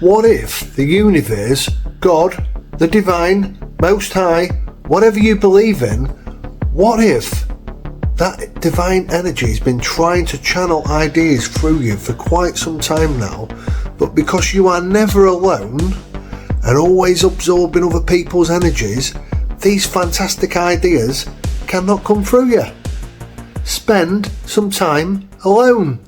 What if the universe, God, the divine, most high, whatever you believe in, what if that divine energy has been trying to channel ideas through you for quite some time now, but because you are never alone and always absorbing other people's energies, these fantastic ideas cannot come through you? Spend some time alone.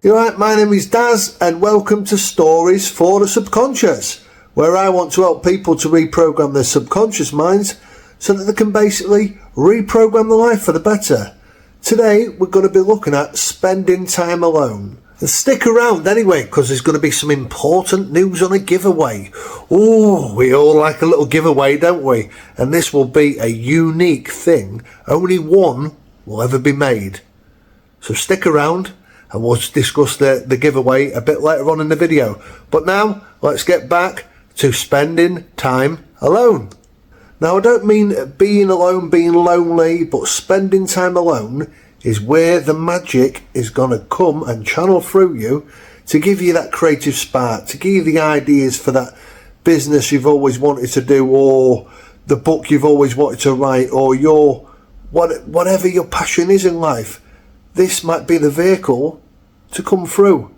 You're right, my name is Daz and welcome to Stories for the Subconscious, where I want to help people to reprogram their subconscious minds so that they can basically reprogram their life for the better. Today we're going to be looking at spending time alone. And stick around anyway, because there's going to be some important news on a giveaway. Oh, we all like a little giveaway, don't we? And this will be a unique thing. Only one will ever be made. So stick around and we'll discuss the giveaway a bit later on in the video. But now, let's get back to spending time alone. Now, I don't mean being alone, being lonely, but spending time alone is where the magic is going to come and channel through you to give you that creative spark, to give you the ideas for that business you've always wanted to do, or the book you've always wanted to write, or whatever your passion is in life. This might be the vehicle to come through,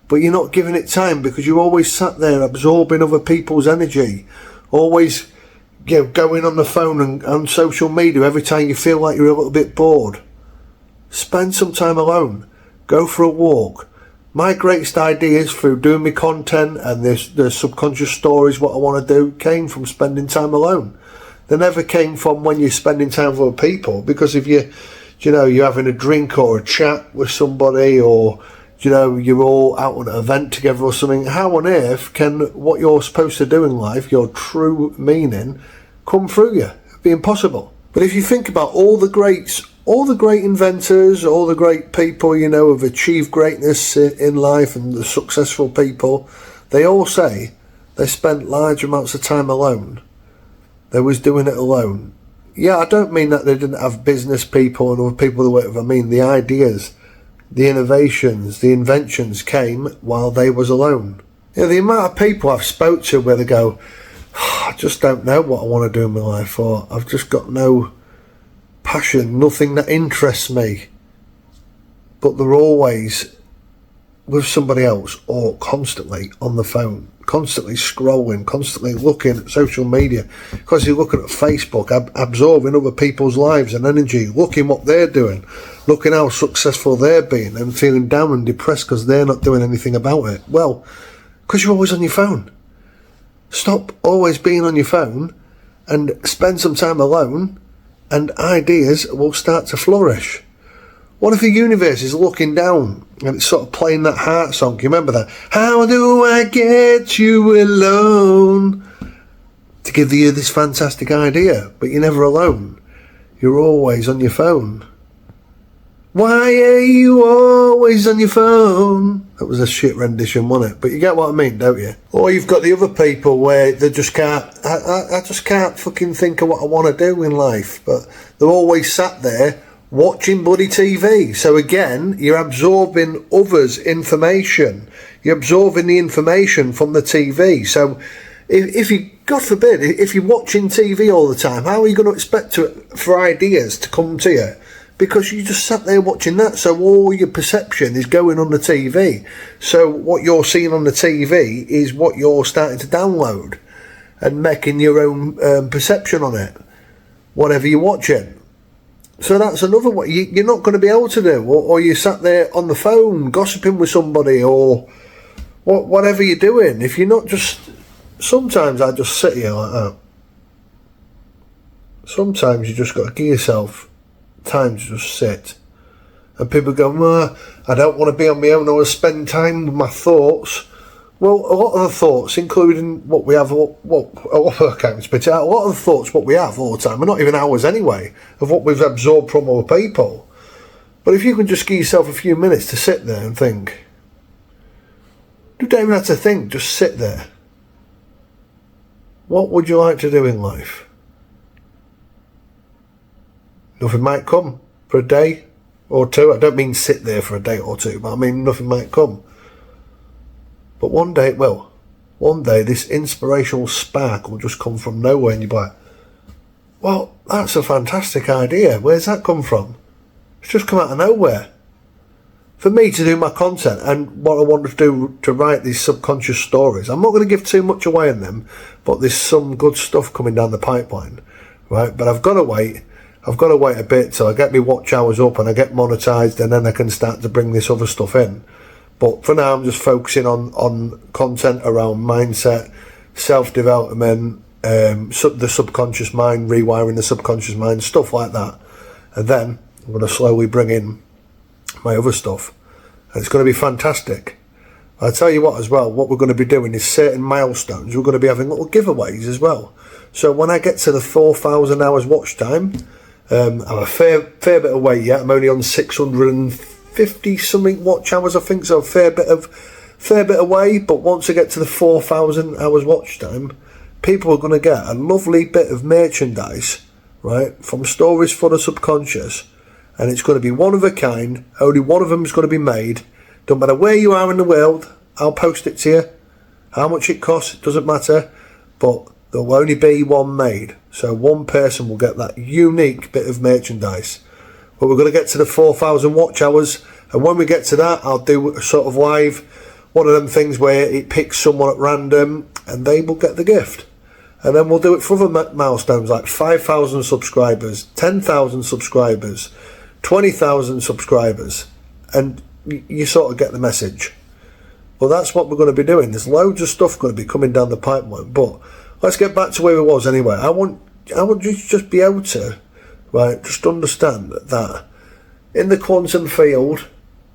but you're not giving it time because you're always sat there absorbing other people's energy, always going on the phone and on social media every time you feel like you're a little bit bored. Spend some time alone. Go for a walk. My greatest ideas through doing my content and the subconscious stories, what I want to do, came from spending time alone. They never came from when you're spending time with other people, because if you're having a drink or a chat with somebody, or you're all out on an event together or something, how on earth can what you're supposed to do in life, your true meaning, come through you? It'd be impossible. But if you think about all the greats, all the great inventors, all the great people who've achieved greatness in life, and the successful people, they all say they spent large amounts of time alone. They was doing it alone. Yeah, I don't mean that they didn't have business people and other people to work with. I mean the ideas, the innovations, the inventions came while they was alone. The amount of people I've spoke to where they go, I just don't know what I want to do in my life, or I've just got no passion, nothing that interests me. But they're always with somebody else, or constantly on the phone, constantly scrolling, constantly looking at social media, because you're looking at Facebook, absorbing other people's lives and energy, looking what they're doing, looking how successful they're being, and feeling down and depressed because they're not doing anything about it. Well, because you're always on your phone. Stop always being on your phone and spend some time alone, and ideas will start to flourish. What if the universe is looking down and it's sort of playing that heart song? You remember that? How do I get you alone? To give you this fantastic idea, but you're never alone. You're always on your phone. Why are you always on your phone? That was a shit rendition, wasn't it? But you get what I mean, don't you? Or you've got the other people where they just can't, I just can't fucking think of what I want to do in life. But they're always sat there watching bloody TV. So again, you're absorbing others' information. You're absorbing the information from the TV. So if you, God forbid, if you're watching TV all the time, how are you going to expect for ideas to come to you? Because you just sat there watching that, so all your perception is going on the TV. So what you're seeing on the TV is what you're starting to download and making your own perception on it, whatever you're watching. So that's another way you're not going to be able to do, or you sat there on the phone gossiping with somebody, or whatever you're doing. If you're not just, sometimes I just sit here like that. Sometimes you just got to give yourself time to just sit. And people go, well, I don't want to be on my own, I want to spend time with my thoughts. Well, a lot of the thoughts, including what we have, I can't spit it out, a lot of the thoughts what we have all the time are not even ours anyway, of what we've absorbed from other people. But if you can just give yourself a few minutes to sit there and think, you don't even have to think, just sit there. What would you like to do in life? nothing might come for a day or two. I don't mean sit there for a day or two, but I mean nothing might come. But one day it will. One day this inspirational spark will just come from nowhere and you'll be like, well, that's a fantastic idea. Where's that come from? It's just come out of nowhere. For me to do my content and what I want to do to write these subconscious stories, I'm not going to give too much away in them, but there's some good stuff coming down the pipeline, right? But I've got to wait a bit till I get my watch hours up and I get monetized, and then I can start to bring this other stuff in. But for now, I'm just focusing on content around mindset, self-development, the subconscious mind, rewiring the subconscious mind, stuff like that. And then I'm going to slowly bring in my other stuff. And it's going to be fantastic. I'll tell you what as well, what we're going to be doing is certain milestones. We're going to be having little giveaways as well. So when I get to the 4,000 hours watch time, I'm a fair bit away yet. I'm only on 650 something watch hours, I think, so a fair bit away. But once I get to the 4,000 hours watch time, people are going to get a lovely bit of merchandise, right, from Stories for the Subconscious, and it's going to be one of a kind. Only one of them is going to be made. Don't matter where you are in the world, I'll post it to you. How much it costs, it doesn't matter, but there'll only be one made. So one person will get that unique bit of merchandise. But we're going to get to the 4,000 watch hours, and when we get to that, I'll do a sort of live, one of them things where it picks someone at random and they will get the gift. And then we'll do it for other milestones like 5,000 subscribers, 10,000 subscribers, 20,000 subscribers, and you sort of get the message. Well, that's what we're going to be doing. There's loads of stuff going to be coming down the pipeline, but let's get back to where we was anyway. I want you to just be able to, right, just understand that in the quantum field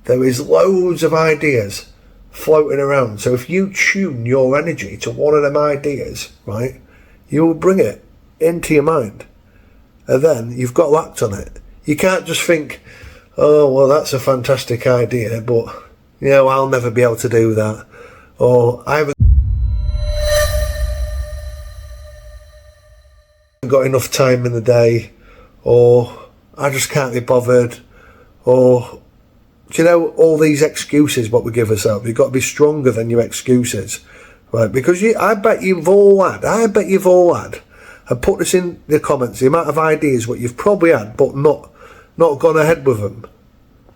there is loads of ideas floating around. So if you tune your energy to one of them ideas, right, you will bring it into your mind, and then you've got to act on it. You can't just think, oh, well, that's a fantastic idea, but, you know, I'll never be able to do that. Or I haven't got enough time in the day. Or I just can't be bothered. Or, do you know, all these excuses what we give ourselves. You've got to be stronger than your excuses. Right? Because I bet you've all had, and put this in the comments, the amount of ideas what you've probably had, but not gone ahead with them,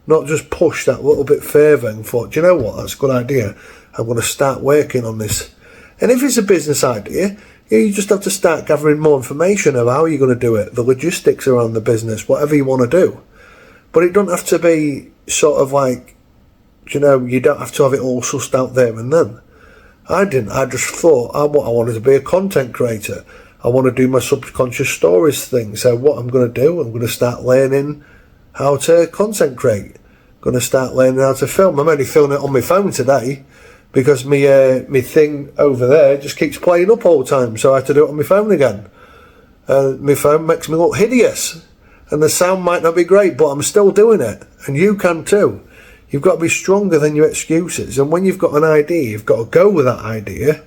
not just pushed that little bit further and thought, do you know what, that's a good idea, I'm going to start working on this. And if it's a business idea, you just have to start gathering more information of how you're going to do it, the logistics around the business, whatever you want to do. But it don't have to be sort of like, you know, you don't have to have it all sussed out there and then. I didn't. I just thought I wanted to be a content creator. I want to do my subconscious stories thing. So what I'm going to do, I'm going to start learning how to content create. I'm going to start learning how to film. I'm only filming it on my phone today because my thing over there just keeps playing up all the time. So I have to do it on my phone again. My phone makes me look hideous. And the sound might not be great, but I'm still doing it. And you can too. You've got to be stronger than your excuses. And when you've got an idea, you've got to go with that idea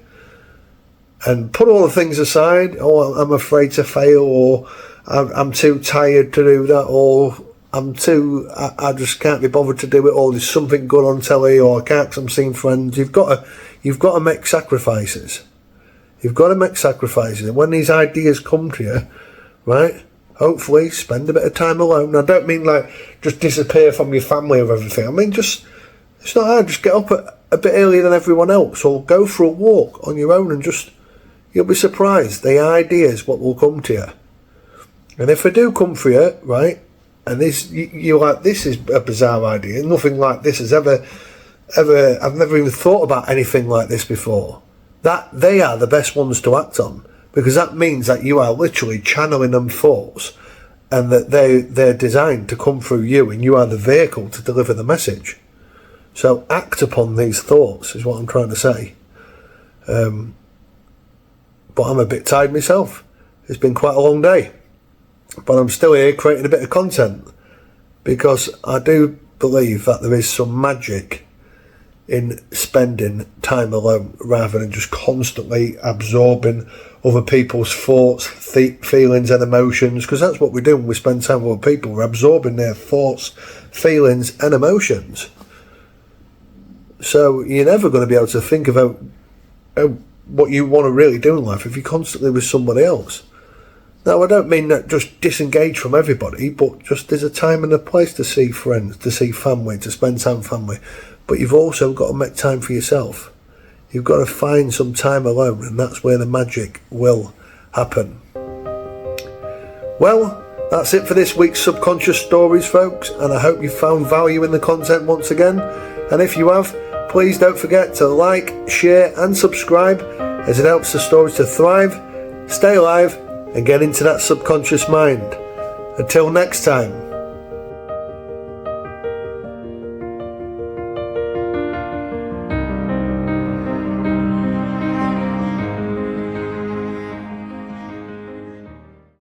and put all the things aside. Oh, I'm afraid to fail, or I'm too tired to do that, or I just can't be bothered to do it, or there's something good on telly, or I can't because I'm seeing friends. You've got to make sacrifices. You've got to make sacrifices. And when these ideas come to you, right, hopefully spend a bit of time alone. I don't mean like just disappear from your family or everything. I mean just, it's not hard, just get up a bit earlier than everyone else, or go for a walk on your own and just, you'll be surprised the ideas what will come to you. And if they do come for you, right, and you're like, this is a bizarre idea, nothing like this has ever, I've never even thought about anything like this before, that they are the best ones to act on. Because that means that you are literally channeling them thoughts, and that they're designed to come through you, and you are the vehicle to deliver the message. So act upon these thoughts is what I'm trying to say. But I'm a bit tired myself. It's been quite a long day. But I'm still here creating a bit of content, because I do believe that there is some magic in spending time alone rather than just constantly absorbing other people's thoughts, feelings and emotions, because that's what we do when we spend time with other people. We're absorbing their thoughts, feelings and emotions. So you're never going to be able to think about what you want to really do in life if you're constantly with somebody else. Now, I don't mean that just disengage from everybody, but just there's a time and a place to see friends, to see family, to spend time with family. But you've also got to make time for yourself. You've got to find some time alone, and that's where the magic will happen. Well, that's it for this week's Subconscious Stories, folks, and I hope you found value in the content once again. And if you have, please don't forget to like, share and subscribe, as it helps the stories to thrive, stay alive and get into that subconscious mind. Until next time.